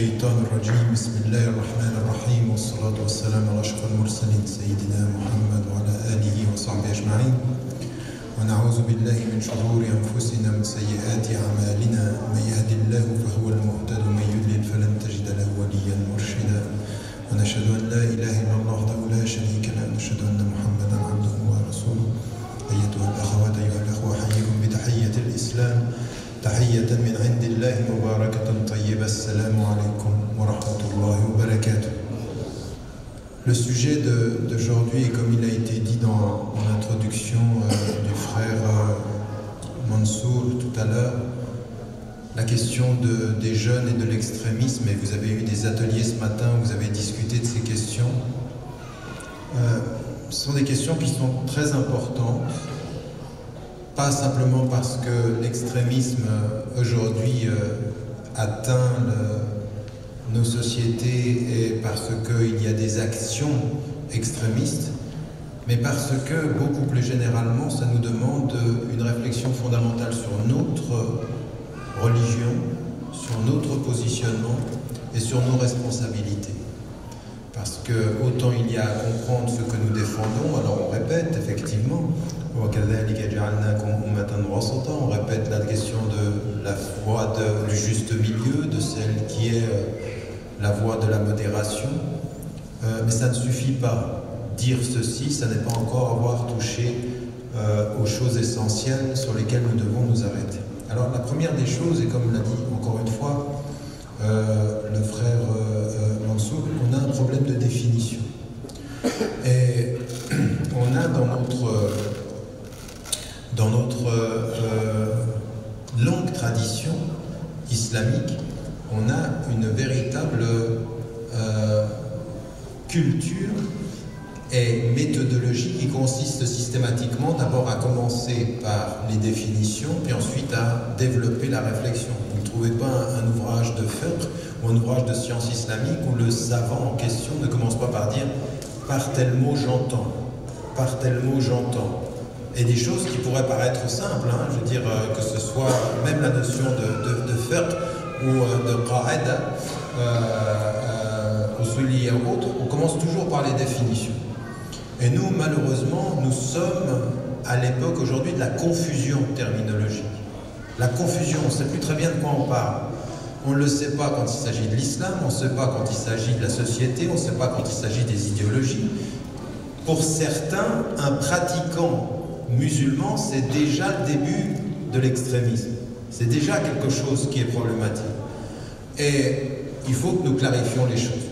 الشيطان الرجيم بسم الله الرحمن الرحيم والصلاة والسلام على أشرف المرسلين سيدنا محمد وعلى آله وصحبه أجمعين ونعوذ بالله من شرور أنفسنا ومن سيئات أعمالنا من يهد الله فهو المهتد ومن يضلل فلن تجد له وليا مرشدا ونشهد أن لا إله إلا الله وحده لا شريك له ونشهد أن محمدا عبده ورسوله أيتها الأخوات أيها الأخوة أحييكم بتحية الإسلام تحية من عند الله مباركة طيبة السلام عليكم ورحمة الله وبركاته. Le sujet d'aujourd'hui, comme il a été dit dans l'introduction du frère Mansour tout à l'heure, la question des jeunes et de l'extrémisme, et vous avez eu des ateliers ce matin où vous avez discuté de ces questions, ce sont des questions qui sont très importantes, pas simplement parce que l'extrémisme aujourd'hui atteint nos sociétés et parce qu'il y a des actions extrémistes, mais parce que beaucoup plus généralement ça nous demande une réflexion fondamentale sur notre religion, sur notre positionnement et sur nos responsabilités. Parce que autant il y a à comprendre ce que nous défendons, alors on répète effectivement, on répète la question de la voie du juste milieu, de celle qui est la voie de la modération, mais ça ne suffit pas. Dire ceci, ça n'est pas encore avoir touché aux choses essentielles sur lesquelles nous devons nous arrêter. Alors la première des choses, et comme l'a dit encore une fois le frère Mansour, on a un problème de définition. Et on a dans notre longue tradition islamique, on a une véritable culture et méthodologie qui consiste systématiquement d'abord à commencer par les définitions, puis ensuite à développer la réflexion. Vous ne trouvez pas un ouvrage de fiqh ou un ouvrage de science islamique où le savant en question ne commence pas par dire « par tel mot j'entends »,« par tel mot j'entends ». Et des choses qui pourraient paraître simples, hein, je veux dire que ce soit même la notion de fiqh ou de qa'ida, usuliyya ou autre, on commence toujours par les définitions. Et nous, malheureusement, nous sommes à l'époque aujourd'hui de la confusion terminologique. La confusion, on ne sait plus très bien de quoi on parle. On ne le sait pas quand il s'agit de l'islam, on ne sait pas quand il s'agit de la société, on ne sait pas quand il s'agit des idéologies. Pour certains, un pratiquant musulman, c'est déjà le début de l'extrémisme. C'est déjà quelque chose qui est problématique. Et il faut que nous clarifions les choses.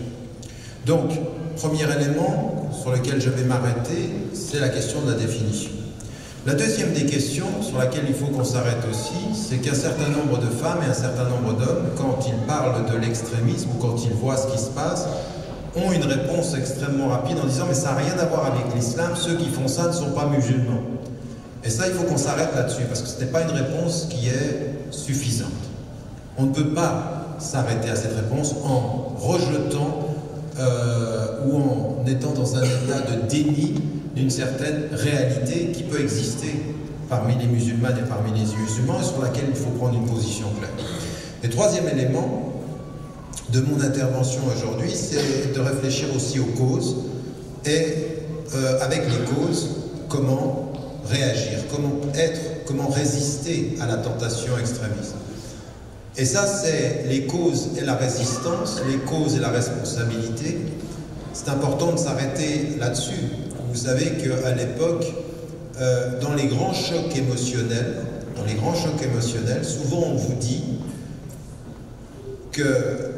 Donc, premier élément sur lequel je vais m'arrêter, c'est la question de la définition. La deuxième des questions sur laquelle il faut qu'on s'arrête aussi, c'est qu'un certain nombre de femmes et un certain nombre d'hommes, quand ils parlent de l'extrémisme ou quand ils voient ce qui se passe, ont une réponse extrêmement rapide en disant « mais ça n'a rien à voir avec l'islam, ceux qui font ça ne sont pas musulmans ». Et ça, il faut qu'on s'arrête là-dessus, parce que ce n'est pas une réponse qui est suffisante. On ne peut pas s'arrêter à cette réponse en rejetant ou en étant dans un état de déni d'une certaine réalité qui peut exister parmi les musulmanes et parmi les musulmans et sur laquelle il faut prendre une position claire. Et troisième élément de mon intervention aujourd'hui, c'est de réfléchir aussi aux causes et avec les causes, comment réagir, comment résister à la tentation extrémiste. Et ça, c'est les causes et la résistance, les causes et la responsabilité. C'est important de s'arrêter là-dessus. Vous savez qu'à l'époque, dans les grands chocs émotionnels, souvent on vous dit que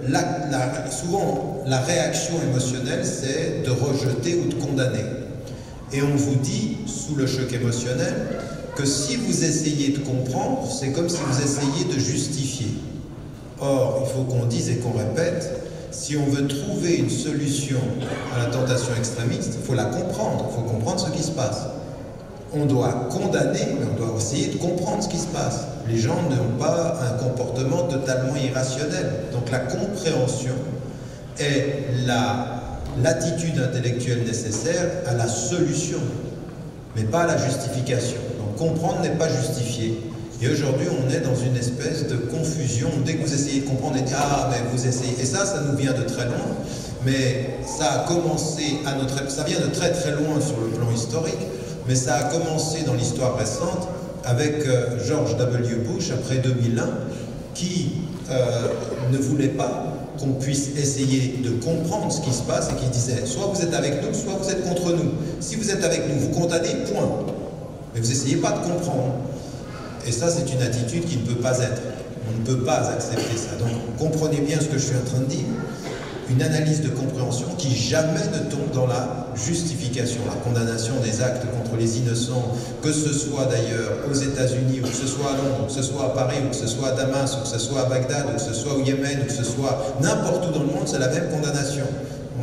souvent la réaction émotionnelle, c'est de rejeter ou de condamner. Et on vous dit, sous le choc émotionnel, que si vous essayez de comprendre, c'est comme si vous essayiez de justifier. Or, il faut qu'on dise et qu'on répète, si on veut trouver une solution à la tentation extrémiste, il faut la comprendre, il faut comprendre ce qui se passe. On doit condamner, mais on doit essayer de comprendre ce qui se passe. Les gens n'ont pas un comportement totalement irrationnel. Donc la compréhension est l'attitude intellectuelle nécessaire à la solution, mais pas à la justification. Donc comprendre n'est pas justifier. Et aujourd'hui, on est dans une espèce de confusion. Dès que vous essayez de comprendre, on dit « Ah, mais vous essayez ». Et ça nous vient de très loin. Mais ça a commencé à ça vient de très très loin sur le plan historique, mais ça a commencé dans l'histoire récente avec George W. Bush après 2001, qui ne voulait pas qu'on puisse essayer de comprendre ce qui se passe et qui disait soit vous êtes avec nous, soit vous êtes contre nous. Si vous êtes avec nous, vous condamnez, point. Mais vous n'essayez pas de comprendre. Et ça, c'est une attitude qui ne peut pas être. On ne peut pas accepter ça. Donc, comprenez bien ce que je suis en train de dire. Une analyse de compréhension qui jamais ne tombe dans la justification, la condamnation des actes contre les innocents, que ce soit d'ailleurs aux États-Unis, ou que ce soit à Londres, ou que ce soit à Paris, ou que ce soit à Damas, ou que ce soit à Bagdad, ou que ce soit au Yémen, ou que ce soit n'importe où dans le monde, c'est la même condamnation.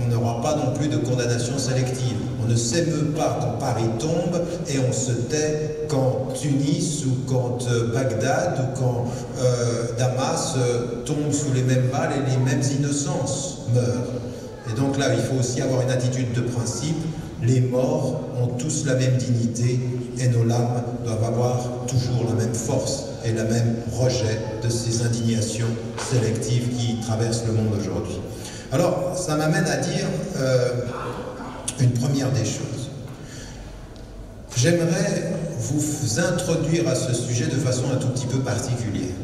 On n'aura pas non plus de condamnation sélective. On ne s'émeut pas quand Paris tombe et on se tait quand Tunis ou quand Bagdad ou quand Damas tombe sous les mêmes balles et les mêmes innocences meurent. Et donc là, il faut aussi avoir une attitude de principe. Les morts ont tous la même dignité et nos larmes doivent avoir toujours la même force et le même rejet de ces indignations sélectives qui traversent le monde aujourd'hui. Alors, ça m'amène à dire une première des choses. J'aimerais vous introduire à ce sujet de façon un tout petit peu particulière.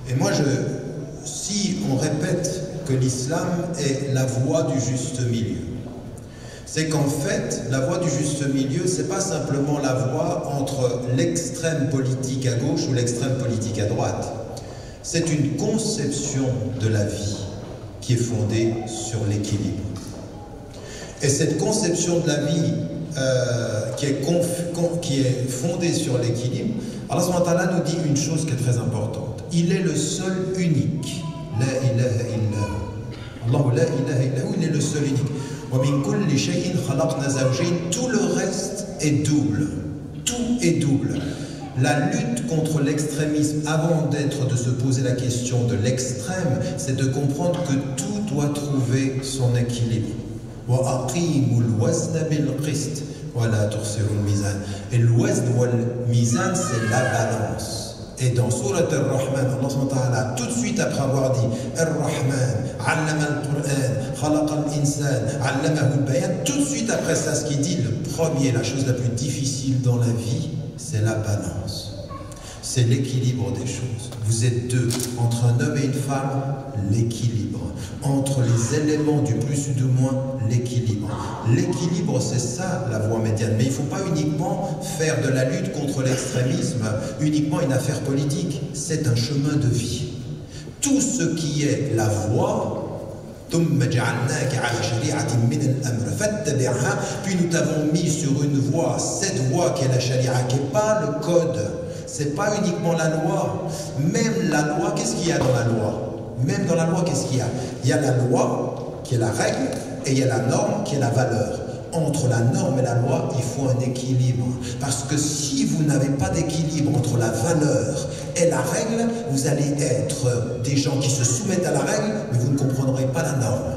Et moi, si on répète que l'islam est la voie du juste milieu, c'est qu'en fait, la voie du juste milieu, c'est pas simplement la voie entre l'extrême politique à gauche ou l'extrême politique à droite. C'est une conception de la vie qui est fondée sur l'équilibre. Et cette conception de la vie qui est fondée sur l'équilibre, Allah subhanahu wa ta'ala nous dit une chose qui est très importante. Il est le seul unique. La ilaha illa hu. Allah la ilaha illa hu, il est le seul unique. Wa min kulli shay'in khalaqna zawjayn. Tout le reste est double. Tout est double. La lutte contre l'extrémisme, avant de se poser la question de l'extrême, c'est de comprendre que tout doit trouver son équilibre. Wa aqimul wazna bil qist wa la tukhsirul mizan. Et le wazn wal mizan, c'est la balance. Et dans Surat Ar-Rahman, Allah subhanahu wa ta'ala, tout de suite après avoir dit Ar-Rahman, allama al-Qur'an, khalaqa al-insan, allamahu al-bayan, tout de suite après ça, ce qu'il dit, la chose la plus difficile dans la vie, c'est la balance. C'est l'équilibre des choses. Vous êtes deux, entre un homme et une femme, l'équilibre. Entre les éléments du plus ou du moins, l'équilibre. L'équilibre, c'est ça la voie médiane. Mais il ne faut pas uniquement faire de la lutte contre l'extrémisme uniquement une affaire politique. C'est un chemin de vie. Tout ce qui est la voie, puis nous t'avons mis sur une voie, cette voie qui est la charia, qui n'est pas le code. C'est pas uniquement la loi. Même la loi, qu'est-ce qu'il y a dans la loi? Même dans la loi, qu'est-ce qu'il y a? Il y a la loi, qui est la règle, et il y a la norme, qui est la valeur. Entre la norme et la loi, il faut un équilibre. Parce que si vous n'avez pas d'équilibre entre la valeur et la règle, vous allez être des gens qui se soumettent à la règle, mais vous ne comprendrez pas la norme.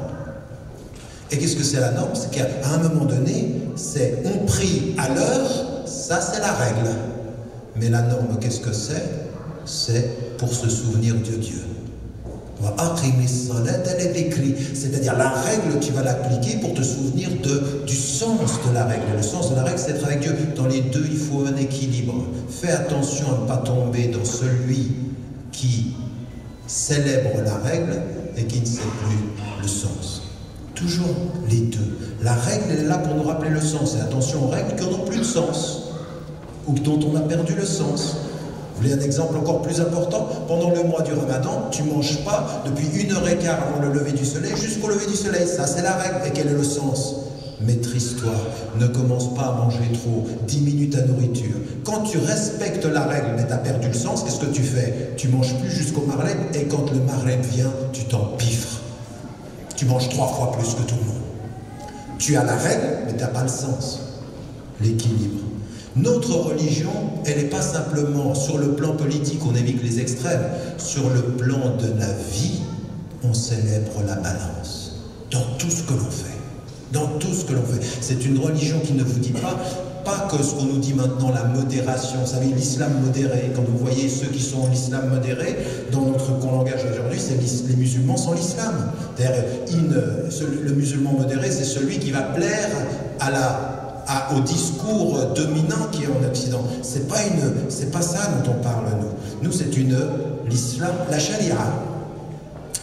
Et qu'est-ce que c'est la norme? C'est qu'à un moment donné, c'est on prie à l'heure, ça c'est la règle. Mais la norme, qu'est-ce que c'est? C'est pour se souvenir de Dieu. C'est-à-dire la règle, tu vas l'appliquer pour te souvenir du sens de la règle. Le sens de la règle, c'est être avec Dieu. Dans les deux, il faut un équilibre. Fais attention à ne pas tomber dans celui qui célèbre la règle et qui ne sait plus le sens. Toujours les deux. La règle, elle est là pour nous rappeler le sens. Et attention aux règles qui n'ont plus de sens ou dont on a perdu le sens. Vous voulez un exemple encore plus important? Pendant le mois du Ramadan, tu ne manges pas depuis 1h15 avant le lever du soleil jusqu'au lever du soleil. Ça, c'est la règle. Et quel est le sens? Maîtrise-toi. Ne commence pas à manger trop. 10 minutes à nourriture. Quand tu respectes la règle, mais tu as perdu le sens, qu'est-ce que tu fais? Tu ne manges plus jusqu'au marlène. Et quand le marlène vient, tu t'empiffres. Tu manges 3 fois plus que tout le monde. Tu as la règle, mais tu n'as pas le sens. L'équilibre. Notre religion, elle n'est pas simplement sur le plan politique, on évite les extrêmes. Sur le plan de la vie, on célèbre la balance. Dans tout ce que l'on fait. Dans tout ce que l'on fait. C'est une religion qui ne vous dit pas pas que ce qu'on nous dit maintenant, la modération. Vous savez, l'islam modéré, quand vous voyez ceux qui sont l'islam modéré, dans notre langage aujourd'hui, c'est les musulmans sans l'islam. Le musulman modéré, c'est celui qui va plaire au discours dominant qui est en Occident. C'est pas ça dont on parle, nous. Nous, c'est l'islam, la charia.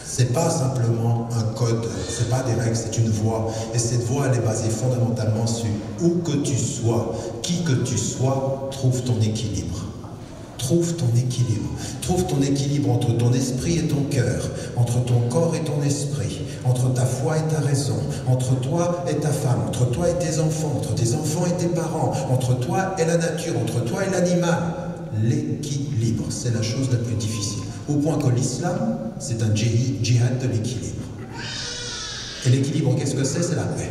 C'est pas simplement un code, c'est pas des règles, c'est une voie. Et cette voie, elle est basée fondamentalement sur où que tu sois, qui que tu sois, trouve ton équilibre. Trouve ton équilibre. Trouve ton équilibre entre ton esprit et ton cœur, entre ton corps et ton esprit, entre ta foi et ta raison, entre toi et ta femme, entre toi et tes enfants, entre tes enfants et tes parents, entre toi et la nature, entre toi et l'animal. L'équilibre, c'est la chose la plus difficile. Au point que l'islam, c'est un djihad de l'équilibre. Et l'équilibre, qu'est-ce que c'est? C'est la paix.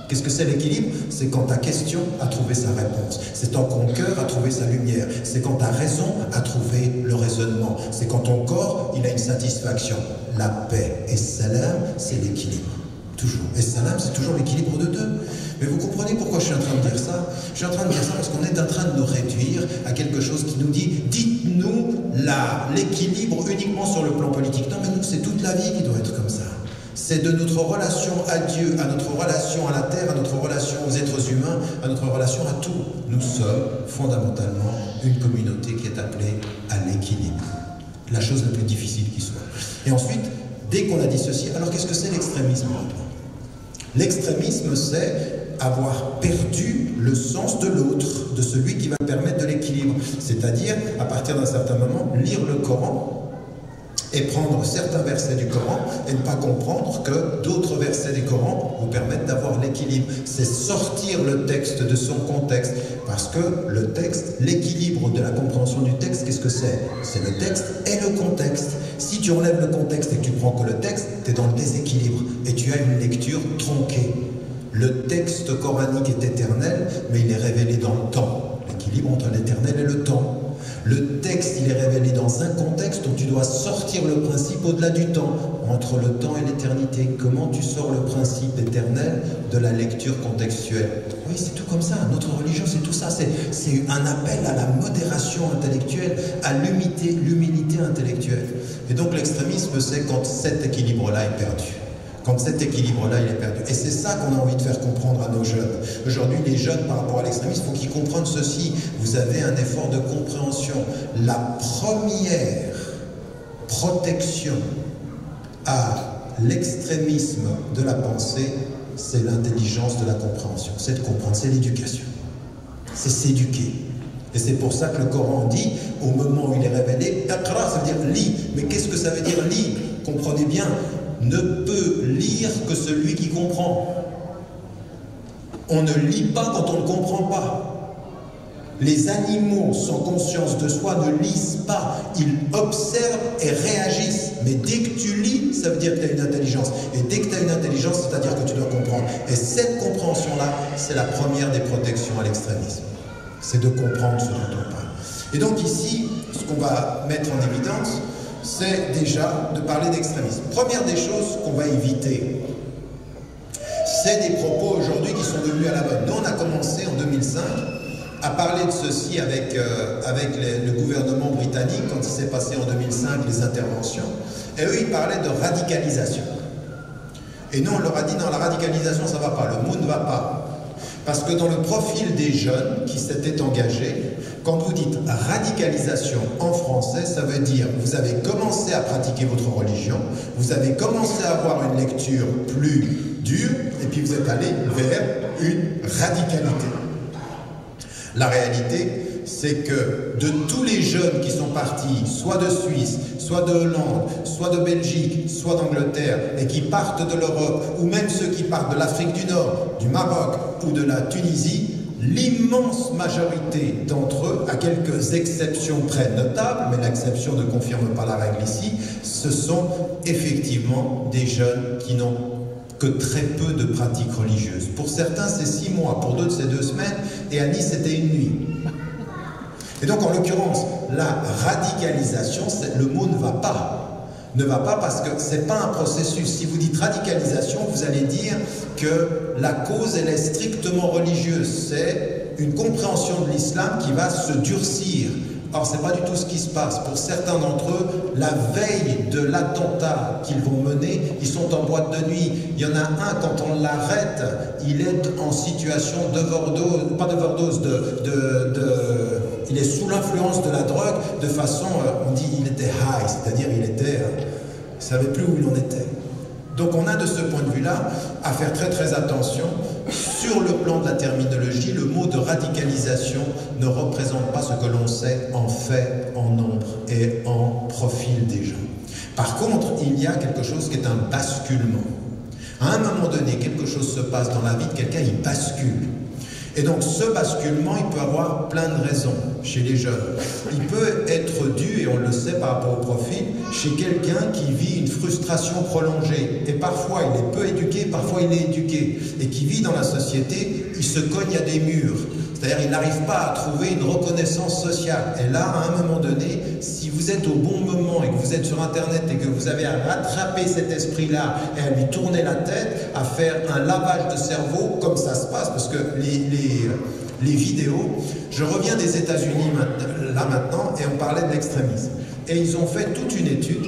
Qu'est-ce que c'est l'équilibre? C'est quand ta question a trouvé sa réponse. C'est quand ton cœur a trouvé sa lumière. C'est quand ta raison a trouvé le raisonnement. C'est quand ton corps, il a une satisfaction. La paix et salam, c'est l'équilibre. Toujours. Et salam, c'est toujours l'équilibre de deux. Mais vous comprenez pourquoi je suis en train de dire ça? Je suis en train de dire ça parce qu'on est en train de nous réduire à quelque chose qui nous dit, dites-nous l'équilibre uniquement sur le plan politique. Non, mais nous, c'est toute la vie qui doit être comme ça. C'est de notre relation à Dieu, à notre relation à la terre, à notre relation aux êtres humains, à notre relation à tout. Nous sommes fondamentalement une communauté qui est appelée à l'équilibre. La chose la plus difficile qui soit. Et ensuite, dès qu'on a dit ceci, alors qu'est-ce que c'est l'extrémisme? L'extrémisme, c'est avoir perdu le sens de l'autre, de celui qui va permettre de l'équilibre. C'est-à-dire, à partir d'un certain moment, lire le Coran et prendre certains versets du Coran et ne pas comprendre que d'autres versets du Coran vous permettent d'avoir l'équilibre. C'est sortir le texte de son contexte, parce que le texte, l'équilibre de la compréhension du texte, qu'est-ce que c'est? C'est le texte et le contexte. Si tu enlèves le contexte et que tu prends que le texte, tu es dans le déséquilibre et tu as une lecture tronquée. Le texte coranique est éternel, mais il est révélé dans le temps. L'équilibre entre l'éternel et le temps. Le texte, il est révélé dans un contexte où tu dois sortir le principe au-delà du temps, entre le temps et l'éternité. Comment tu sors le principe éternel de la lecture contextuelle? Oui, c'est tout comme ça. Notre religion, c'est tout ça. C'est un appel à la modération intellectuelle, à l'humilité intellectuelle. Et donc l'extrémisme, c'est quand cet équilibre-là est perdu. Quand cet équilibre-là, il est perdu. Et c'est ça qu'on a envie de faire comprendre à nos jeunes. Aujourd'hui, les jeunes, par rapport à l'extrémisme, il faut qu'ils comprennent ceci. Vous avez un effort de compréhension. La première protection à l'extrémisme de la pensée, c'est l'intelligence de la compréhension. C'est de comprendre, c'est l'éducation. C'est s'éduquer. Et c'est pour ça que le Coran dit, au moment où il est révélé, Iqra, ça veut dire lis. Mais qu'est-ce que ça veut dire lis? Comprenez bien, ne peut lire que celui qui comprend. On ne lit pas quand on ne comprend pas. Les animaux sans conscience de soi ne lisent pas. Ils observent et réagissent. Mais dès que tu lis, ça veut dire que tu as une intelligence. Et dès que tu as une intelligence, c'est-à-dire que tu dois comprendre. Et cette compréhension-là, c'est la première des protections à l'extrémisme. C'est de comprendre ce dont on parle. Et donc ici, ce qu'on va mettre en évidence, c'est déjà de parler d'extrémisme. Première des choses qu'on va éviter, c'est des propos aujourd'hui qui sont devenus à la mode. Nous, on a commencé en 2005 à parler de ceci avec le gouvernement britannique, quand il s'est passé en 2005 les interventions. Et eux, ils parlaient de radicalisation. Et nous, on leur a dit, non, la radicalisation, ça ne va pas, le mot ne va pas. Parce que dans le profil des jeunes qui s'étaient engagés, quand vous dites radicalisation en français, ça veut dire vous avez commencé à pratiquer votre religion, vous avez commencé à avoir une lecture plus dure, et puis vous êtes allé vers une radicalité. La réalité, c'est que de tous les jeunes qui sont partis, soit de Suisse, soit de Hollande, soit de Belgique, soit d'Angleterre, et qui partent de l'Europe, ou même ceux qui partent de l'Afrique du Nord, du Maroc ou de la Tunisie, l'immense majorité d'entre eux, à quelques exceptions très notables, mais l'exception ne confirme pas la règle ici, ce sont effectivement des jeunes qui n'ont que très peu de pratiques religieuses. Pour certains, c'est 6 mois, pour d'autres, c'est 2 semaines, et à Nice, c'était une nuit. Et donc, en l'occurrence, la radicalisation, le mot ne va pas. Ne va pas parce que ce n'est pas un processus. Si vous dites radicalisation, vous allez dire que la cause, elle est strictement religieuse. C'est une compréhension de l'islam qui va se durcir. Or, ce n'est pas du tout ce qui se passe. Pour certains d'entre eux, la veille de l'attentat qu'ils vont mener, ils sont en boîte de nuit. Il y en a un, quand on l'arrête, il est en situation d'overdose, pas d'overdose, il est sous l'influence de la drogue, de façon, on dit, il était high, c'est-à-dire il ne savait plus où il en était. Donc on a de ce point de vue-là à faire très très attention. Sur le plan de la terminologie, le mot de radicalisation ne représente pas ce que l'on sait en fait, en nombre et en profil des gens. Par contre, il y a quelque chose qui est un basculement. À un moment donné, quelque chose se passe dans la vie de quelqu'un, il bascule. Et donc ce basculement, il peut avoir plein de raisons chez les jeunes. Il peut être dû, et on le sait par rapport au profil, chez quelqu'un qui vit une frustration prolongée. Et parfois il est peu éduqué, parfois il est éduqué. Et qui vit dans la société, il se cogne à des murs. C'est-à-dire il n'arrive pas à trouver une reconnaissance sociale. Et là, à un moment donné, si vous êtes au bon moment et que vous êtes sur Internet et que vous avez à rattraper cet esprit-là et à lui tourner la tête, à faire un lavage de cerveau, comme ça se passe, parce que les vidéos, je reviens des États-Unis là maintenant, et on parlait de l'extrémisme. Et ils ont fait toute une étude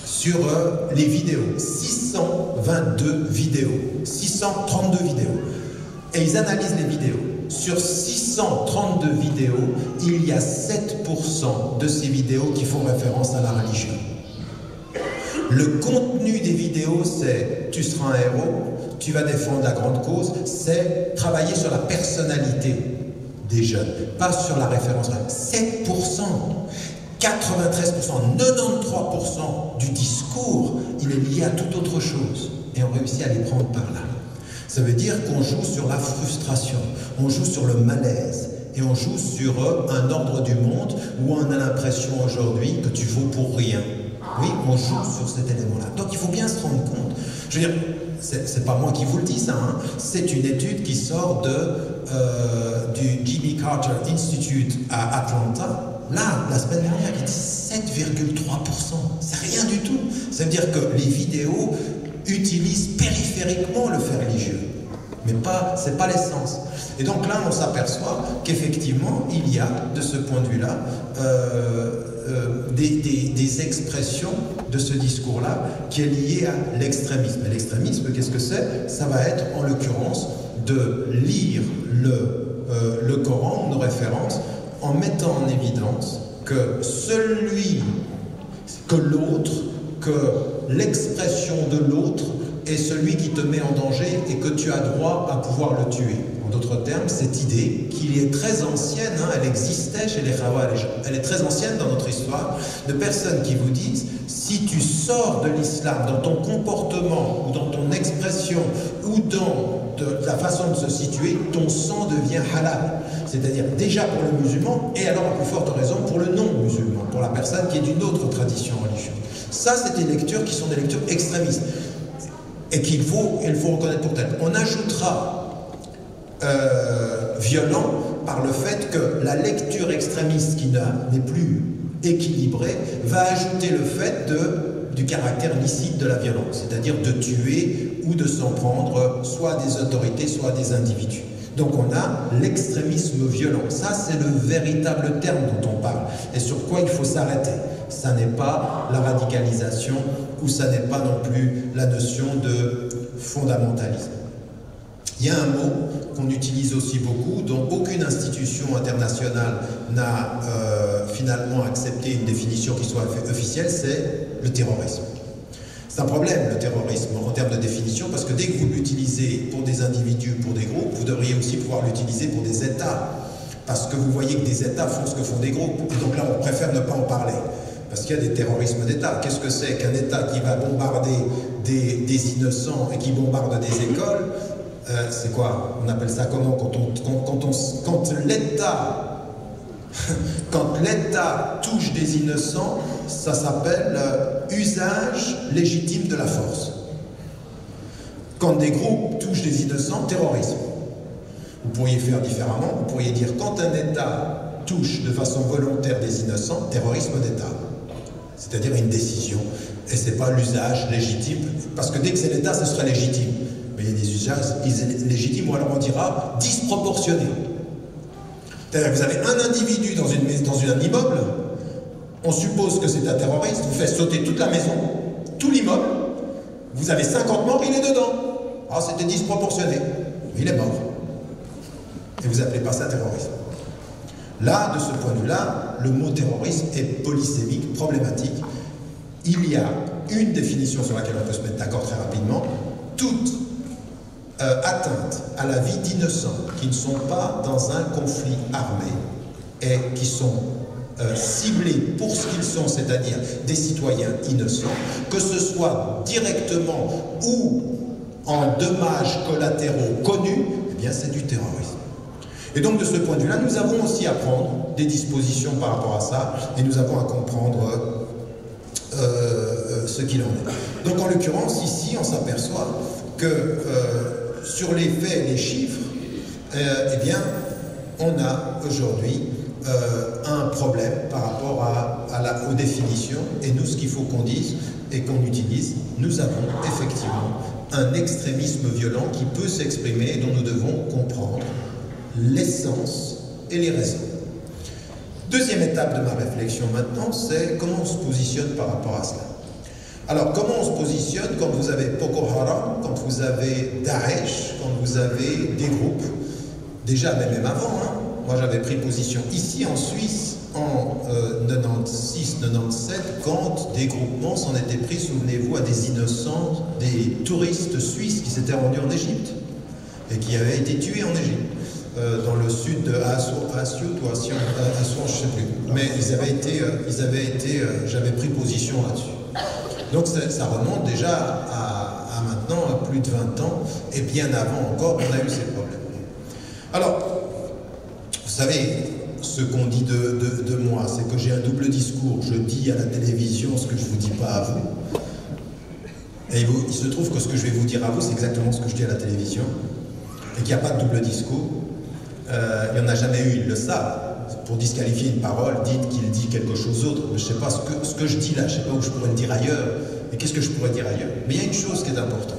sur les vidéos. 622 vidéos, 632 vidéos. Et ils analysent les vidéos. Sur 632 vidéos, il y a 7% de ces vidéos qui font référence à la religion. Le contenu des vidéos, c'est « tu seras un héros », « tu vas défendre la grande cause », c'est travailler sur la personnalité des jeunes, pas sur la référence. 7%, 93%, 93% du discours, il est lié à toute autre chose. Et on réussit à les prendre par là. Ça veut dire qu'on joue sur la frustration, on joue sur le malaise, et on joue sur un ordre du monde où on a l'impression aujourd'hui que tu vaux pour rien. Oui, on joue sur cet élément-là. Donc il faut bien se rendre compte. Je veux dire, c'est pas moi qui vous le dis ça, hein. C'est une étude qui sort du Jimmy Carter Institute à Atlanta. Là, la semaine dernière, il dit 7,3%. C'est rien du tout. Ça veut dire que les vidéos utilisent périphériquement le fait religieux. Mais c'est pas l'essence. Et donc là, on s'aperçoit qu'effectivement, il y a, de ce point de vue-là, des expressions de ce discours-là qui est lié à l'extrémisme. Et l'extrémisme, qu'est-ce que c'est? Ça va être, en l'occurrence, de lire le Coran, nos références, en mettant en évidence que l'expression de l'autre est celui qui te met en danger et que tu as droit à pouvoir le tuer. En d'autres termes, cette idée, qui est très ancienne, hein, elle existait chez les Khawarij, elle est très ancienne dans notre histoire, de personnes qui vous disent, si tu sors de l'islam dans ton comportement, ou dans ton expression, ou dans la façon de se situer, ton sang devient halal. C'est-à-dire déjà pour le musulman, et alors à plus forte raison pour le non-musulman, pour la personne qui est d'une autre tradition religieuse. Ça, c'est des lectures qui sont des lectures extrémistes, et qu'il faut reconnaître pour telles. On ajoutera violent par le fait que la lecture extrémiste qui n'est plus équilibrée va ajouter le fait du caractère licite de la violence, c'est-à-dire de tuer ou de s'en prendre soit à des autorités, soit à des individus. Donc on a l'extrémisme violent. Ça, c'est le véritable terme dont on parle et sur quoi il faut s'arrêter. Ça n'est pas la radicalisation ou ça n'est pas non plus la notion de fondamentalisme. Il y a un mot qu'on utilise aussi beaucoup, dont aucune institution internationale n'a finalement accepté une définition qui soit officielle, c'est le terrorisme. C'est un problème, le terrorisme, en termes de définition, parce que dès que vous l'utilisez pour des individus, pour des groupes, vous devriez aussi pouvoir l'utiliser pour des États. Parce que vous voyez que des États font ce que font des groupes. Et donc là, on préfère ne pas en parler. Parce qu'il y a des terrorismes d'État. Qu'est-ce que c'est qu'un État qui va bombarder des innocents et qui bombarde des écoles? C'est quoi? On appelle ça comment? Quand l'État touche des innocents, ça s'appelle usage légitime de la force. Quand des groupes touchent des innocents, terrorisme. Vous pourriez faire différemment, vous pourriez dire quand un État touche de façon volontaire des innocents, terrorisme d'État. C'est-à-dire une décision. Et ce n'est pas l'usage légitime, parce que dès que c'est l'État, ce serait légitime. Mais il y a des usages légitimes, ou alors on dira disproportionnés. C'est-à-dire que vous avez un individu dans un immeuble, on suppose que c'est un terroriste, vous faites sauter toute la maison, tout l'immeuble, vous avez 50 morts, il est dedans. Ah, c'était disproportionné. Il est mort. Et vous appelez pas ça terrorisme. Là, de ce point de vue-là, le mot terrorisme est polysémique, problématique. Il y a une définition sur laquelle on peut se mettre d'accord très rapidement. Toute atteinte à la vie d'innocents qui ne sont pas dans un conflit armé et qui sont ciblés pour ce qu'ils sont, c'est-à-dire des citoyens innocents, que ce soit directement ou en dommages collatéraux connus, eh bien c'est du terrorisme. Et donc de ce point de vue-là, nous avons aussi à prendre des dispositions par rapport à ça, et nous avons à comprendre ce qu'il en est. Donc en l'occurrence, ici, on s'aperçoit que sur les faits et les chiffres, eh bien, on a aujourd'hui un problème par rapport aux définitions, et nous, ce qu'il faut qu'on dise et qu'on utilise, nous avons effectivement un extrémisme violent qui peut s'exprimer et dont nous devons comprendre l'essence et les raisons. Deuxième étape de ma réflexion maintenant, c'est comment on se positionne par rapport à cela. Alors, comment on se positionne quand vous avez Boko Haram, quand vous avez Daesh, quand vous avez des groupes, déjà même avant, hein. Moi j'avais pris position ici en Suisse en 96-97 quand des groupements s'en étaient pris, souvenez-vous, à des innocents, des touristes suisses qui s'étaient rendus en Égypte et qui avaient été tués en Égypte. Dans le sud de Assout ou Assouan, je ne sais plus. Mais j'avais pris position là-dessus. Donc ça remonte déjà à maintenant à plus de 20 ans, et bien avant encore, on a eu ces problèmes. Alors, vous savez, ce qu'on dit de moi, c'est que j'ai un double discours. Je dis à la télévision ce que je ne vous dis pas à vous. Et il se trouve que ce que je vais vous dire à vous, c'est exactement ce que je dis à la télévision. Et qu'il n'y a pas de double discours. Il n'y en a jamais eu, ils le savent. Pour disqualifier une parole, dites qu'il dit quelque chose d'autre. Je ne sais pas ce que je dis là, je ne sais pas où je pourrais le dire ailleurs. Et qu'est-ce que je pourrais dire ailleurs? Mais il y a une chose qui est importante.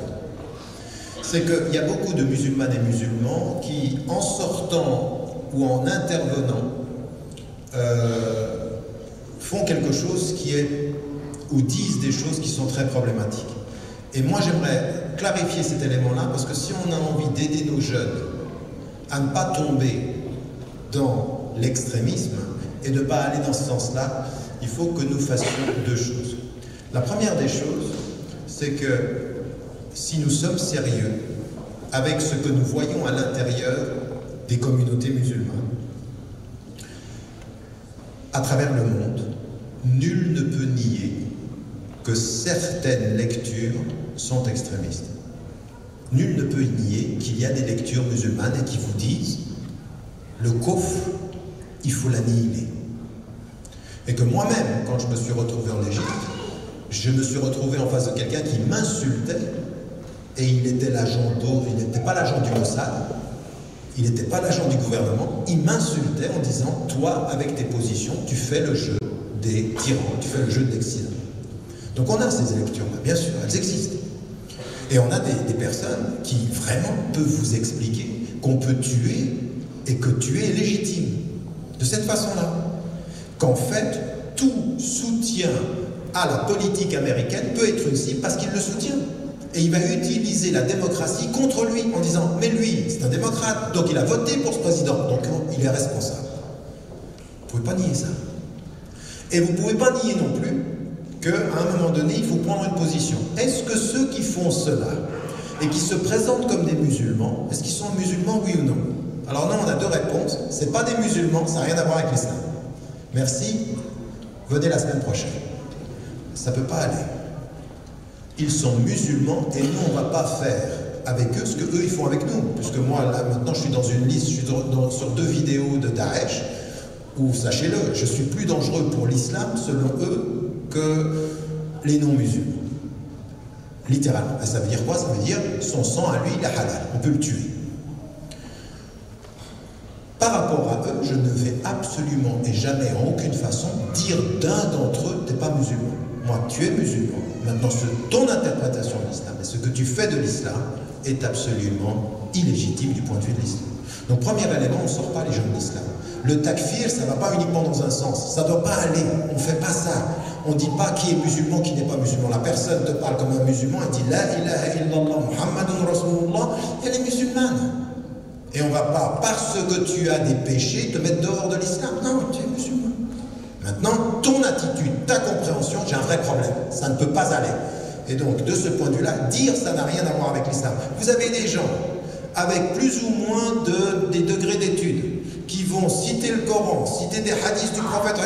C'est qu'il y a beaucoup de musulmanes et musulmans qui, en sortant ou en intervenant, font quelque chose qui est, ou disent des choses qui sont très problématiques. Et moi, j'aimerais clarifier cet élément-là, parce que si on a envie d'aider nos jeunes à ne pas tomber dans l'extrémisme et ne pas aller dans ce sens-là, il faut que nous fassions deux choses. La première des choses, c'est que si nous sommes sérieux avec ce que nous voyons à l'intérieur des communautés musulmanes, à travers le monde, nul ne peut nier que certaines lectures sont extrémistes. Nul ne peut nier qu'il y a des lectures musulmanes et qui vous disent le kufr, il faut l'annihiler. Et que moi-même, quand je me suis retrouvé en Égypte, je me suis retrouvé en face de quelqu'un qui m'insultait, et il était l'agent il n'était pas l'agent du Mossad, il n'était pas l'agent du gouvernement, il m'insultait en disant « Toi, avec tes positions, tu fais le jeu des tyrans, tu fais le jeu de l'Occident. » Donc on a ces lectures-là, bien sûr, elles existent. Et on a des personnes qui vraiment peuvent vous expliquer qu'on peut tuer et que tuer est légitime. De cette façon-là. Qu'en fait, tout soutien à la politique américaine peut être une cible parce qu'il le soutient. Et il va utiliser la démocratie contre lui en disant « Mais lui, c'est un démocrate, donc il a voté pour ce président, donc il est responsable. » Vous ne pouvez pas nier ça. Et vous ne pouvez pas nier non plus qu'à un moment donné, il faut prendre une position. Est-ce que ceux qui font cela et qui se présentent comme des musulmans, est-ce qu'ils sont musulmans, oui ou non? Alors non, on a deux réponses. Ce n'est pas des musulmans, ça n'a rien à voir avec l'islam. Merci, venez la semaine prochaine. Ça ne peut pas aller. Ils sont musulmans et nous, on ne va pas faire avec eux ce qu'eux, ils font avec nous. Puisque moi, là, maintenant, je suis dans une liste, je suis sur 2 vidéos de Daesh, où, sachez-le, je suis plus dangereux pour l'islam, selon eux, que les non-musulmans. Littéralement. Et ça veut dire quoi? Ça veut dire son sang à lui, il est halal. On peut le tuer. Par rapport à eux, je ne vais absolument et jamais, en aucune façon, dire d'un d'entre eux, tu n'es pas musulman. Moi, tu es musulman. Maintenant, ton interprétation de l'islam et ce que tu fais de l'islam est absolument illégitime du point de vue de l'islam. Donc premier élément, on ne sort pas les gens de l'islam. Le takfir, ça ne va pas uniquement dans un sens, ça ne doit pas aller, on ne fait pas ça. On ne dit pas qui est musulman, qui n'est pas musulman. La personne te parle comme un musulman, elle dit La ilaha illallah, Muhammadun Rasulullah, elle est musulmane. Et on ne va pas, parce que tu as des péchés, te mettre dehors de l'islam. Non, tu es musulman. Maintenant, ton attitude, ta compréhension, j'ai un vrai problème. Ça ne peut pas aller. Et donc, de ce point de vue-là, dire ça n'a rien à voir avec l'islam. Vous avez des gens avec plus ou moins des degrés d'études qui vont citer le Coran, citer des hadiths du prophète,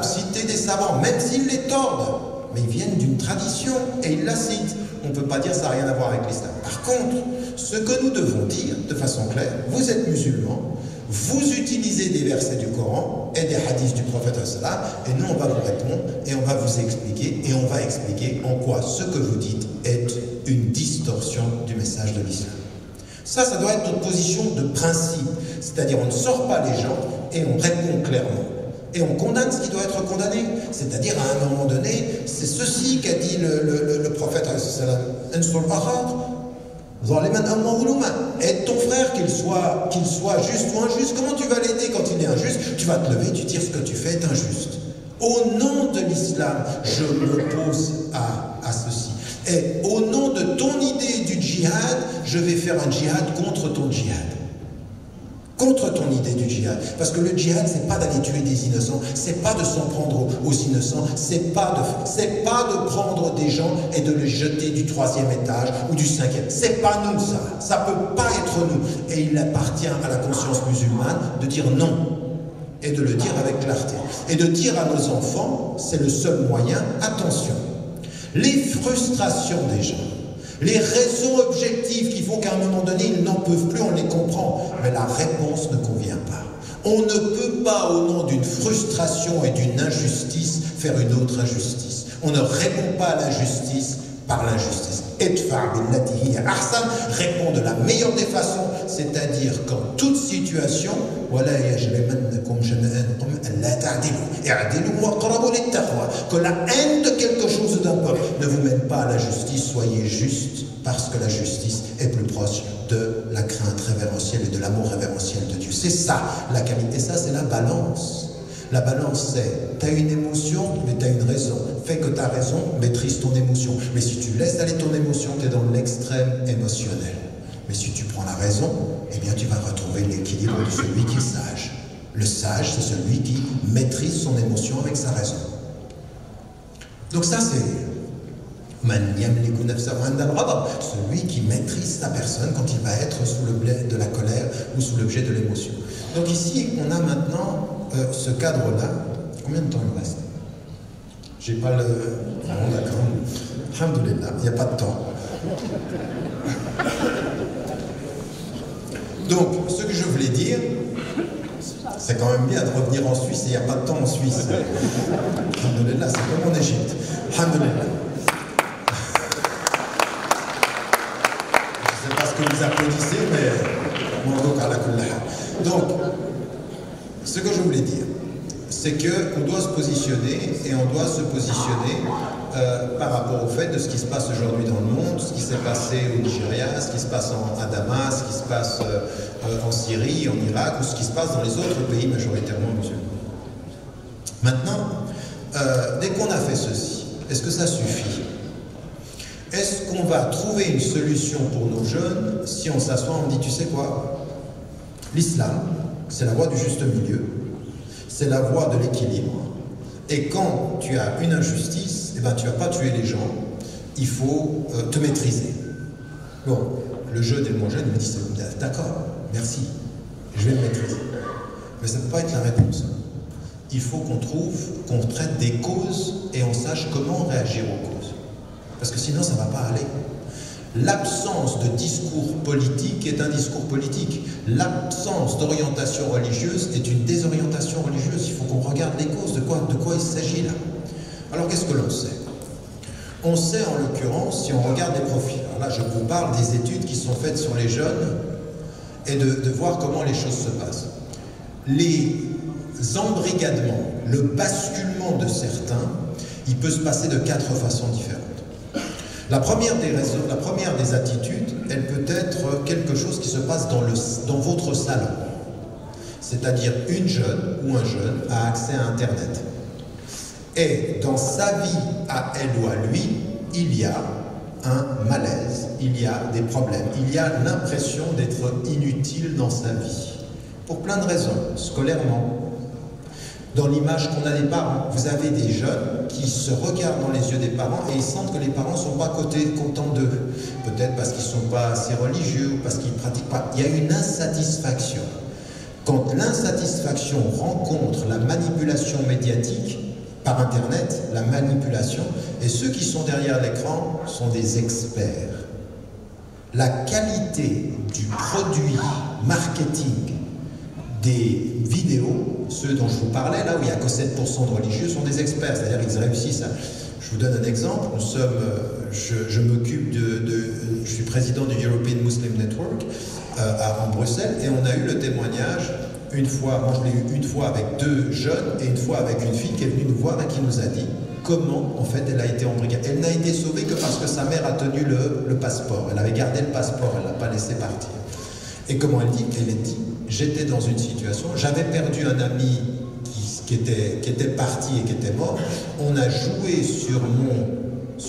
citer des savants, même s'ils les tordent, mais ils viennent d'une tradition et ils la citent. On ne peut pas dire ça n'a rien à voir avec l'islam. Par contre, ce que nous devons dire de façon claire, vous êtes musulmans, vous utilisez des versets du Coran et des hadiths du prophète, et nous on va vous répondre et on va vous expliquer et on va expliquer en quoi ce que vous dites est une distorsion du message de l'islam. Ça doit être notre position de principe, c'est-à-dire on ne sort pas les gens et on répond clairement. Et on condamne ce qui doit être condamné. C'est-à-dire, à un moment donné, c'est ceci qu'a dit le prophète, aide ton frère, qu'il soit juste ou injuste. Comment tu vas l'aider quand il est injuste? Tu vas te lever, tu tires ce que tu fais est injuste. Au nom de l'islam, je m'oppose à ceci. Et au nom de ton idée du djihad, je vais faire un djihad contre ton djihad. Contre ton idée du djihad. Parce que le djihad, c'est pas d'aller tuer des innocents, c'est pas de s'en prendre aux innocents, c'est pas de prendre des gens et de les jeter du 3e étage ou du 5e. C'est pas nous ça. Ça peut pas être nous. Et il appartient à la conscience musulmane de dire non. Et de le dire avec clarté. Et de dire à nos enfants, c'est le seul moyen, attention. Les frustrations des gens, les raisons objectives qui font qu'à un moment donné, ils n'en peuvent plus, on les comprend. Mais la réponse ne convient pas. On ne peut pas, au nom d'une frustration et d'une injustice, faire une autre injustice. On ne répond pas à l'injustice par l'injustice. Répond de la meilleure des façons, c'est-à-dire qu'en toute situation, que la haine de quelque chose d'un peuple ne vous mène pas à la justice, soyez juste, parce que la justice est plus proche de la crainte révérentielle et de l'amour révérentiel de Dieu. C'est ça la qualité, ça c'est la balance. La balance c'est, tu as une émotion, mais tu as une raison. Fais que ta raison, maîtrise ton émotion. Mais si tu laisses aller ton émotion, tu es dans l'extrême émotionnel. Mais si tu prends la raison, eh bien tu vas retrouver l'équilibre de celui qui est sage. Le sage, c'est celui qui maîtrise son émotion avec sa raison. Donc ça c'est celui qui maîtrise sa personne quand il va être sous le jet de la colère ou sous l'objet de l'émotion. Donc ici, on a maintenant ce cadre-là. Combien de temps il me reste? J'ai pas le... Bon, d'accord. Alhamdoulilah, il n'y a pas de temps. Donc, ce que je voulais dire, c'est quand même bien de revenir en Suisse et il n'y a pas de temps en Suisse. Alhamdoulilah, c'est comme en Égypte. Alhamdoulilah. Je ne sais pas ce que vous applaudissez, mais... Donc, ce que je voulais dire, c'est qu'on doit se positionner, et on doit se positionner par rapport au fait de ce qui se passe aujourd'hui dans le monde, ce qui s'est passé au Nigeria, ce qui se passe à Damas, ce qui se passe en Syrie, en Irak, ou ce qui se passe dans les autres pays majoritairement musulmans. Maintenant, dès qu'on a fait ceci, est-ce que ça suffit? Est-ce qu'on va trouver une solution pour nos jeunes si on s'assoit, on dit, tu sais quoi? L'islam, c'est la voie du juste milieu, c'est la voie de l'équilibre. Et quand tu as une injustice, eh ben, tu ne vas pas tuer les gens, il faut te maîtriser. Bon, le jeune et le moins jeune, il me dit, d'accord, merci, je vais me maîtriser. Mais ça ne peut pas être la réponse. Il faut qu'on traite des causes et on sache comment réagir aux causes. Parce que sinon, ça ne va pas aller. L'absence de discours politique est un discours politique. L'absence d'orientation religieuse est une désorientation religieuse. Il faut qu'on regarde les causes, de quoi il s'agit là. Alors qu'est-ce que l'on sait? On sait en l'occurrence, si on regarde les profils, alors là je vous parle des études qui sont faites sur les jeunes et de voir comment les choses se passent. Les embrigadements, le basculement de certains, il peut se passer de 4 façons différentes. La première des attitudes, elle peut être quelque chose qui se passe dans votre salon. C'est-à-dire une jeune ou un jeune a accès à Internet. Et dans sa vie, à elle ou à lui, il y a un malaise, il y a des problèmes, il y a l'impression d'être inutile dans sa vie. Pour plein de raisons, scolairement. Dans l'image qu'on a des parents, vous avez des jeunes qui se regardent dans les yeux des parents et ils sentent que les parents ne sont pas contents d'eux. Peut-être parce qu'ils ne sont pas assez religieux ou parce qu'ils ne pratiquent pas. Il y a une insatisfaction. Quand l'insatisfaction rencontre la manipulation médiatique, par Internet, la manipulation, et ceux qui sont derrière l'écran sont des experts. La qualité du produit marketing des vidéos, ceux dont je vous parlais, là où il n'y a que 7% de religieux, sont des experts, c'est-à-dire qu'ils réussissent à... Je vous donne un exemple, nous sommes, je m'occupe je suis président du European Muslim Network en Bruxelles, et on a eu le témoignage une fois, moi je l'ai eu une fois avec 2 jeunes et une fois avec une fille qui est venue nous voir et qui nous a dit comment en fait elle a été embrigadée. Elle n'a été sauvée que parce que sa mère a tenu le passeport, elle avait gardé le passeport, elle ne l'a pas laissé partir. Et comment elle dit? Elle a dit, j'étais dans une situation, j'avais perdu un ami qui était parti et qui était mort, on a joué sur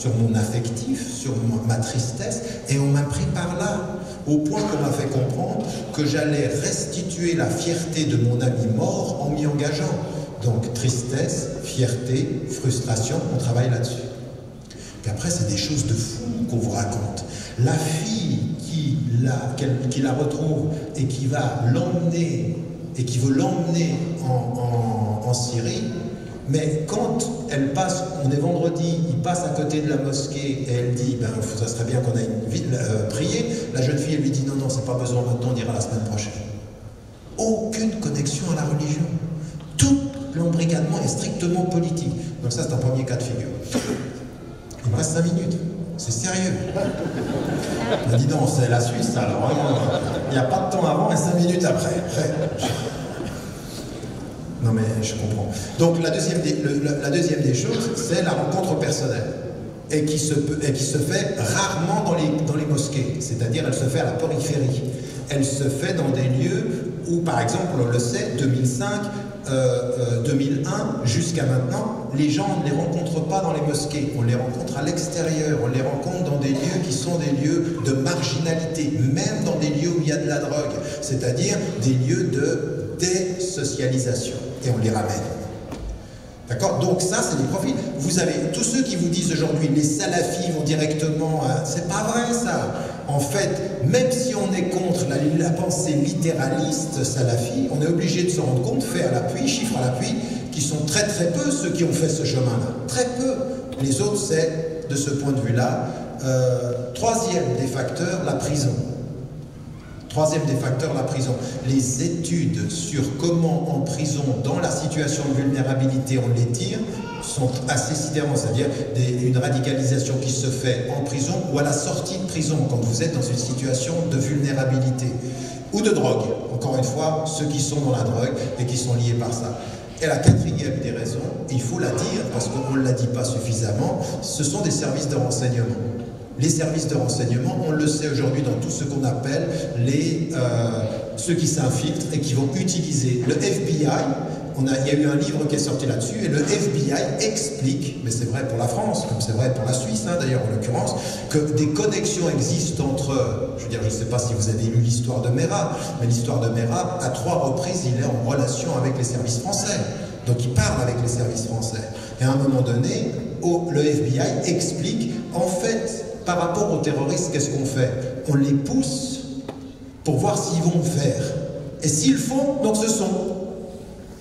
mon affectif, sur ma tristesse, et on m'a pris par là, au point qu'on m'a fait comprendre que j'allais restituer la fierté de mon ami mort en m'y engageant. Donc tristesse, fierté, frustration, on travaille là-dessus. Puis après, c'est des choses de fou qu'on vous raconte. La fille qui la retrouve et qui va l'emmener, et qui veut l'emmener en Syrie, mais quand elle passe, on est vendredi, il passe à côté de la mosquée et elle dit, ben, ça serait bien qu'on aille prier, la jeune fille elle lui dit, non, non, c'est pas besoin maintenant, on ira la semaine prochaine. Aucune connexion à la religion. Tout l'embrigadement est strictement politique. Donc ça, c'est un premier cas de figure. Il me reste 5 minutes. C'est sérieux. Mais dis donc, c'est la Suisse, alors vraiment, il n'y a pas de temps avant et 5 minutes après. Non mais je comprends. Donc la deuxième des choses, c'est la rencontre personnelle. Et qui se fait rarement dans les mosquées. C'est-à-dire, elle se fait à la périphérie. Elle se fait dans des lieux où, par exemple, on le sait, 2005, 2001, jusqu'à maintenant, les gens ne les rencontrent pas dans les mosquées. On les rencontre à l'extérieur. On les rencontre dans des lieux qui sont des lieux de marginalité, même dans des lieux où il y a de la drogue. C'est-à-dire des lieux de désocialisation. Et on les ramène. D'accord? Donc ça, c'est des profils. Vous avez tous ceux qui vous disent aujourd'hui les salafis vont directement... c'est pas vrai ça. En fait, même si on est contre la pensée littéraliste salafi, on est obligé de se rendre compte, fait à l'appui, chiffre à l'appui, qui sont très très peu ceux qui ont fait ce chemin-là. Très peu. Les autres, c'est de ce point de vue-là. Troisième des facteurs, la prison. Troisième des facteurs, la prison. Les études sur comment en prison, dans la situation de vulnérabilité, on les tire, sont assez sidérantes. C'est-à-dire une radicalisation qui se fait en prison ou à la sortie de prison, quand vous êtes dans une situation de vulnérabilité. Ou de drogue. Encore une fois, ceux qui sont dans la drogue et qui sont liés par ça. Et la quatrième des raisons, il faut la dire, parce qu'on ne la dit pas suffisamment, ce sont des services de renseignement. Les services de renseignement, on le sait aujourd'hui dans tout ce qu'on appelle ceux qui s'infiltrent et qui vont utiliser le FBI. Il y a eu un livre qui est sorti là-dessus et le FBI explique, mais c'est vrai pour la France, comme c'est vrai pour la Suisse d'ailleurs en l'occurrence, que des connexions existent entre, je veux dire, je ne sais pas si vous avez lu l'histoire de Mera, mais l'histoire de Mera, à 3 reprises, il est en relation avec les services français. Donc il parle avec les services français. Et à un moment donné, le FBI explique, en fait, par rapport aux terroristes, qu'est-ce qu'on fait? On les pousse pour voir s'ils vont le faire. Et s'ils font, donc ce sont.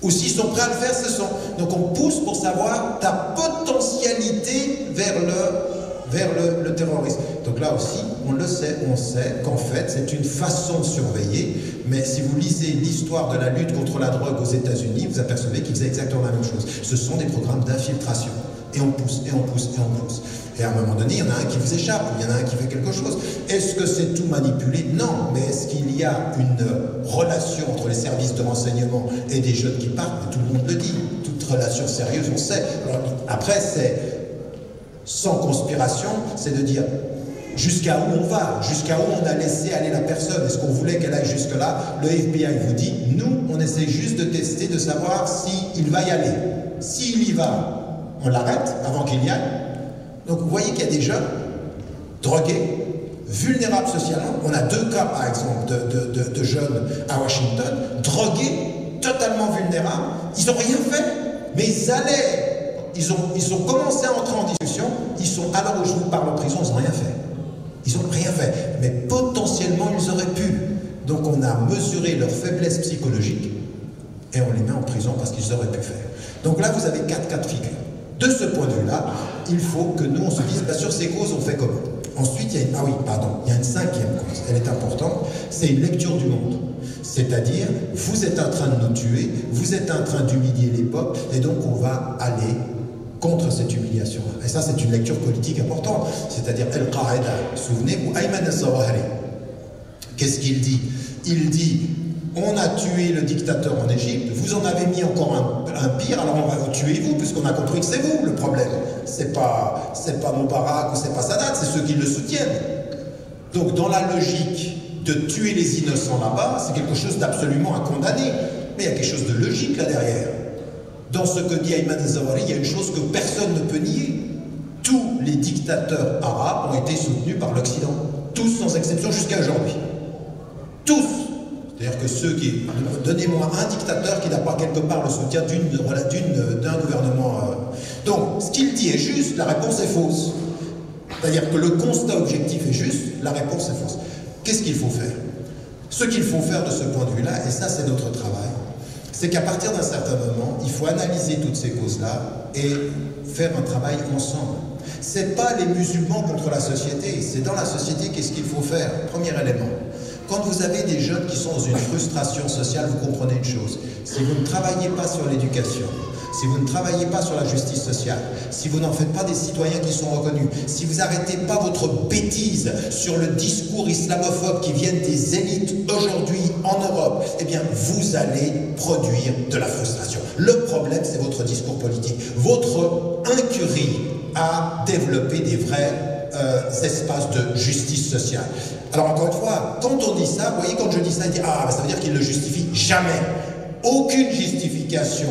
Ou s'ils sont prêts à le faire, ce sont. Donc on pousse pour savoir ta potentialité vers le terrorisme. Donc là aussi, on le sait, on sait qu'en fait, c'est une façon de surveiller. Mais si vous lisez l'histoire de la lutte contre la drogue aux États-Unis, vous apercevez qu'ils faisaient exactement la même chose. Ce sont des programmes d'infiltration. Et on pousse, et on pousse, et on pousse. Et à un moment donné, il y en a un qui vous échappe, il y en a un qui fait quelque chose. Est-ce que c'est tout manipulé? Non. Mais est-ce qu'il y a une relation entre les services de renseignement et des jeunes qui partent? Mais tout le monde le dit. Toute relation sérieuse, on sait. Alors, après, c'est sans conspiration, c'est de dire jusqu'à où on va, jusqu'à où on a laissé aller la personne. Est-ce qu'on voulait qu'elle aille jusque-là? Le FBI vous dit, nous, on essaie juste de tester, de savoir s'il va y aller. S'il y va, on l'arrête avant qu'il y aille. Donc vous voyez qu'il y a des jeunes drogués, vulnérables socialement. On a 2 cas, par exemple, de jeunes à Washington, drogués, totalement vulnérables. Ils n'ont rien fait, mais ils ont commencé à entrer en discussion. Ils sont, à l'heure où je vous parle, en prison, ils n'ont rien fait. Ils n'ont rien fait, mais potentiellement, ils auraient pu. Donc on a mesuré leur faiblesse psychologique et on les met en prison parce qu'ils auraient pu faire. Donc là, vous avez 4 cas de figure. De ce point de vue-là, il faut que nous, on se dise, sur ces causes, on fait comment? Ensuite, il y a une 5e cause, elle est importante, c'est une lecture du monde. C'est-à-dire, vous êtes en train de nous tuer, vous êtes en train d'humilier les peuples, et donc on va aller contre cette humiliation-là. Et ça, c'est une lecture politique importante. C'est-à-dire, Al-Qaïda, souvenez-vous, Ayman al-Zawahiri, qu'est-ce qu'il dit? Il dit, on a tué le dictateur en Égypte, vous en avez mis encore un pire, alors on va vous tuer vous, puisqu'on a compris que c'est vous le problème. C'est pas Moubarak ou c'est pas Sadat, c'est ceux qui le soutiennent. Donc dans la logique de tuer les innocents là-bas, c'est quelque chose d'absolument à condamner. Mais il y a quelque chose de logique là derrière. Dans ce que dit Ayman al-Zawahiri, il y a une chose que personne ne peut nier. Tous les dictateurs arabes ont été soutenus par l'Occident. Tous sans exception jusqu'à aujourd'hui. Tous. C'est-à-dire que ceux qui... Donnez-moi un dictateur qui n'a pas quelque part le soutien d'un gouvernement. Donc, ce qu'il dit est juste, la réponse est fausse. C'est-à-dire que le constat objectif est juste, la réponse est fausse. Qu'est-ce qu'il faut faire? Ce qu'il faut faire de ce point de vue-là, et ça c'est notre travail, c'est qu'à partir d'un certain moment, il faut analyser toutes ces causes-là et faire un travail ensemble. Ce n'est pas les musulmans contre la société, c'est dans la société qu'est-ce qu'il faut faire. Premier élément. Quand vous avez des jeunes qui sont dans une frustration sociale, vous comprenez une chose. Si vous ne travaillez pas sur l'éducation, si vous ne travaillez pas sur la justice sociale, si vous n'en faites pas des citoyens qui sont reconnus, si vous n'arrêtez pas votre bêtise sur le discours islamophobe qui viennent des élites aujourd'hui en Europe, eh bien vous allez produire de la frustration. Le problème, c'est votre discours politique, votre incurie à développer des vrais espaces de justice sociale. Alors encore une fois, quand on dit ça, vous voyez, quand je dis ça, il dit, ah, ça veut dire qu'il ne le justifie jamais. Aucune justification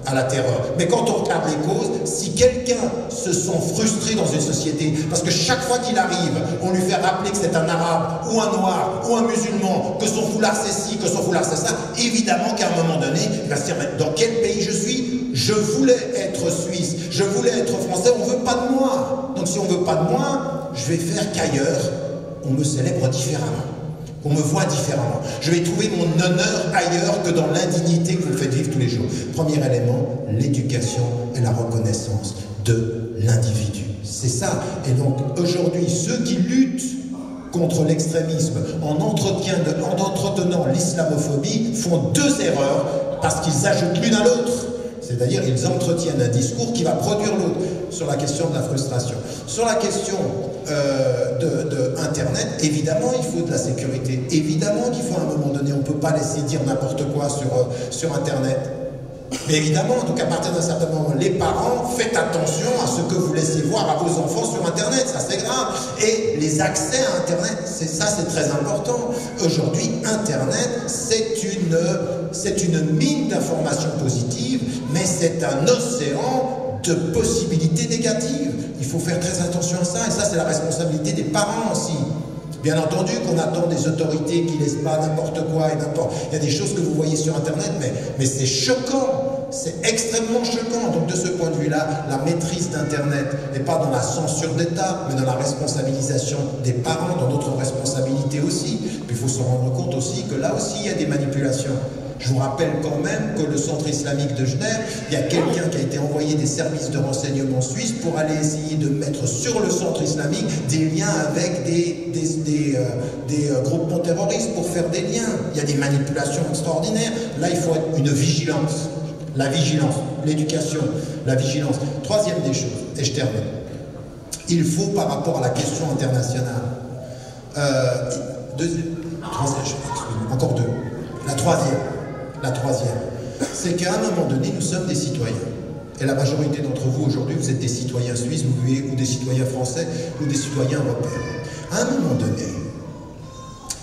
à la terreur. Mais quand on regarde les causes, si quelqu'un se sent frustré dans une société, parce que chaque fois qu'il arrive, on lui fait rappeler que c'est un arabe, ou un noir, ou un musulman, que son foulard c'est ci, que son foulard c'est ça, évidemment qu'à un moment donné, il va se dire, mais dans quel pays je suis? Je voulais être suisse, je voulais être français, on ne veut pas de moi. Donc si on ne veut pas de moi, je vais faire qu'ailleurs, on me célèbre différemment. qu'on me voit différemment. Je vais trouver mon honneur ailleurs que dans l'indignité que vous faites vivre tous les jours. Premier élément, l'éducation et la reconnaissance de l'individu. C'est ça. Et donc aujourd'hui, ceux qui luttent contre l'extrémisme en entretenant l'islamophobie font deux erreurs parce qu'ils ajoutent l'une à l'autre. C'est-à-dire ils entretiennent un discours qui va produire l'autre sur la question de la frustration. Sur la question Internet, évidemment il faut de la sécurité. Évidemment qu'il faut à un moment donné, on ne peut pas laisser dire n'importe quoi sur Internet. Mais évidemment, donc à partir d'un certain moment, les parents, faites attention à ce que vous laissez voir à vos enfants sur Internet, ça c'est grave. Et les accès à Internet, ça c'est très important. Aujourd'hui, Internet, c'est une mine d'informations positives, mais c'est un océan de possibilités négatives. Il faut faire très attention à ça, et ça c'est la responsabilité des parents aussi. Bien entendu qu'on attend des autorités qui ne laissent pas n'importe quoi et n'importe... Il y a des choses que vous voyez sur Internet, mais c'est choquant, c'est extrêmement choquant. Donc de ce point de vue-là, la maîtrise d'Internet n'est pas dans la censure d'État, mais dans la responsabilisation des parents, dans notre responsabilité aussi. Puis il faut se rendre compte aussi que là aussi il y a des manipulations. Je vous rappelle quand même que le centre islamique de Genève, il y a quelqu'un qui a été envoyé des services de renseignement suisses pour aller essayer de mettre sur le centre islamique des liens avec des groupements terroristes pour faire des liens. Il y a des manipulations extraordinaires. Là, il faut être une vigilance. La vigilance, l'éducation, la vigilance. Troisième des choses, et je termine. Il faut, par rapport à la question internationale, encore deux. La troisième, c'est qu'à un moment donné, nous sommes des citoyens. Et la majorité d'entre vous, aujourd'hui, vous êtes des citoyens suisses, ou des citoyens français, ou des citoyens européens. À un moment donné,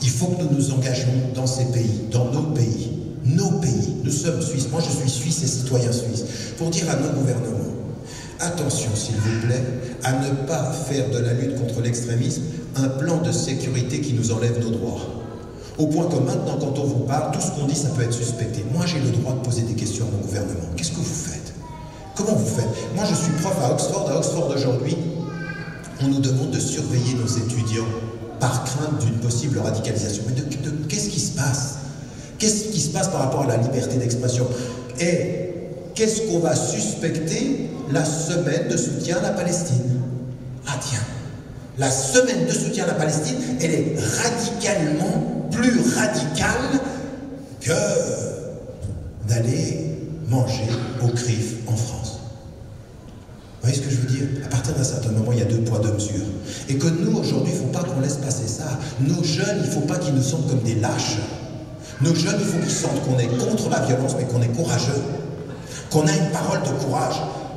il faut que nous nous engagions dans ces pays, dans nos pays. Nos pays, nous sommes Suisses, moi je suis Suisse et citoyen suisse, pour dire à nos gouvernements, attention s'il vous plaît, à ne pas faire de la lutte contre l'extrémisme un plan de sécurité qui nous enlève nos droits. Au point que maintenant, quand on vous parle, tout ce qu'on dit, ça peut être suspecté. Moi j'ai le droit de poser des questions à mon gouvernement. Qu'est-ce que vous faites? Comment vous faites? Moi je suis prof à Oxford. À Oxford aujourd'hui, on nous demande de surveiller nos étudiants par crainte d'une possible radicalisation. Mais qu'est-ce qui se passe? Qu'est-ce qui se passe par rapport à la liberté d'expression? Et qu'est-ce qu'on va suspecter la semaine de soutien à la Palestine? Ah tiens, la semaine de soutien à la Palestine, elle est radicalement plus radicale que d'aller manger au CRIF en France. Vous voyez ce que je veux dire? À partir d'un certain moment, il y a 2 poids 2 mesures. Et que nous, aujourd'hui, il ne faut pas qu'on laisse passer ça. Nos jeunes, il ne faut pas qu'ils nous sentent comme des lâches. Nos jeunes, il faut qu'ils sentent qu'on est contre la violence, mais qu'on est courageux. Qu'on a une parole de courage.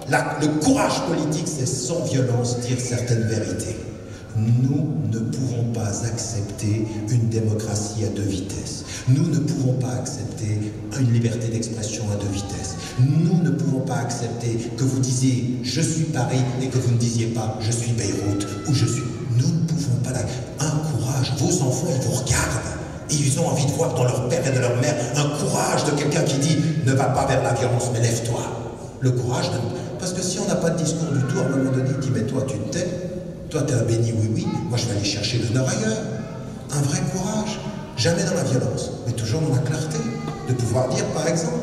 Le courage politique, c'est sans violence dire certaines vérités. Nous ne pouvons pas accepter une démocratie à 2 vitesses. Nous ne pouvons pas accepter une liberté d'expression à 2 vitesses. Nous ne pouvons pas accepter que vous disiez « je suis Paris » et que vous ne disiez pas « je suis Beyrouth » ou « je suis... » Nous ne pouvons pas... Un courage, vos enfants, ils vous regardent. Et ils ont envie de voir dans leur père et de leur mère un courage de quelqu'un qui dit « ne va pas vers la violence, mais lève-toi ». Le courage de... Parce que si on n'a pas de discours du tout, à un moment donné, il dit « mais toi, tu te tais, toi, tu es un béni, oui, moi, je vais aller chercher l'honneur ailleurs ». Un vrai courage, jamais dans la violence, mais toujours dans la clarté, de pouvoir dire, par exemple,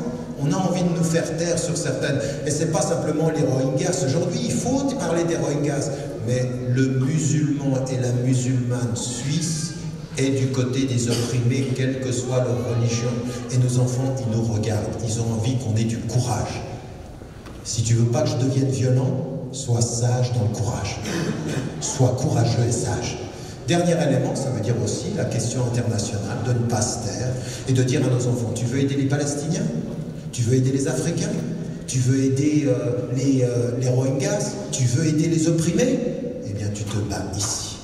on a envie de nous faire taire sur certaines... Et c'est pas simplement les Rohingyas aujourd'hui, il faut parler des Rohingyas, mais le musulman et la musulmane suisse et du côté des opprimés, quelle que soit leur religion. Et nos enfants, ils nous regardent, ils ont envie qu'on ait du courage. Si tu veux pas que je devienne violent, sois sage dans le courage. Sois courageux et sage. Dernier élément, ça veut dire aussi la question internationale, de ne pas se taire et de dire à nos enfants, tu veux aider les Palestiniens? Tu veux aider les Africains? Tu veux aider les Rohingyas? Tu veux aider les opprimés? Eh bien, tu te bats ici.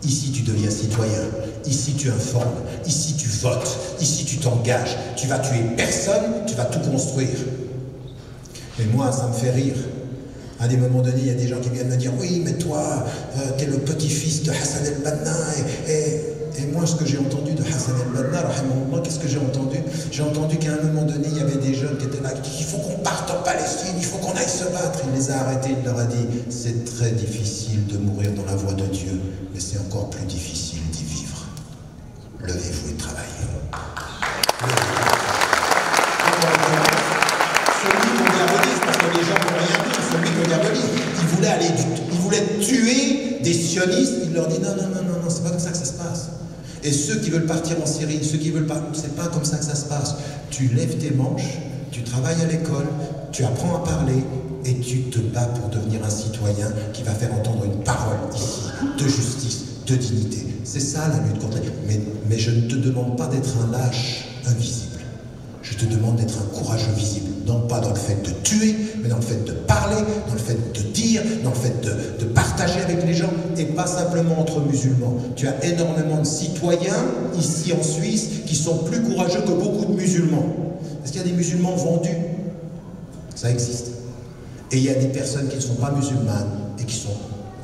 Ici, tu deviens citoyen. Ici, tu informes. Ici, tu votes. Ici, tu t'engages. Tu vas tuer personne, tu vas tout construire. Mais moi, ça me fait rire. À des moments donnés, il y a des gens qui viennent me dire « Oui, mais toi, t'es le petit-fils de Hassan el-Banna. » Et moi, ce que j'ai entendu de Hassan el-Banna, qu'est-ce que j'ai entendu? J'ai entendu qu'à un moment donné, il y avait des jeunes qui étaient là, qui disaient « Il faut qu'on parte en Palestine, il faut qu'on aille se battre. » Il les a arrêtés, il leur a dit « C'est très difficile de mourir dans la voie de Dieu, mais c'est encore plus difficile d'y vivre. Levez-vous et travaillez. » Celui qu'on diabolise, parce que les gens n'ont rien dit, celui qu'on diabolise, il voulait tuer des sionistes, il leur dit non, c'est pas comme ça que ça se passe. Et ceux qui veulent partir en Syrie, ceux qui veulent pas, c'est pas comme ça que ça se passe. Tu lèves tes manches, tu travailles à l'école, tu apprends à parler, et tu te bats pour devenir un citoyen qui va faire entendre une parole ici, de justice, de dignité. C'est ça la lutte contre... Mais je ne te demande pas d'être un lâche invisible. Je te demande d'être un courageux visible, non pas dans le fait de tuer, mais dans le fait de parler, dans le fait de dire, dans le fait de partager avec les gens, et pas simplement entre musulmans. Tu as énormément de citoyens, ici en Suisse, qui sont plus courageux que beaucoup de musulmans. Est-ce qu'il y a des musulmans vendus? Ça existe. Et il y a des personnes qui ne sont pas musulmanes, et qui sont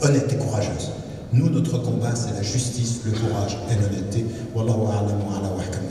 honnêtes et courageuses. Nous, notre combat, c'est la justice, le courage et l'honnêteté. Wallahu a'lam wa ala wa ahkam.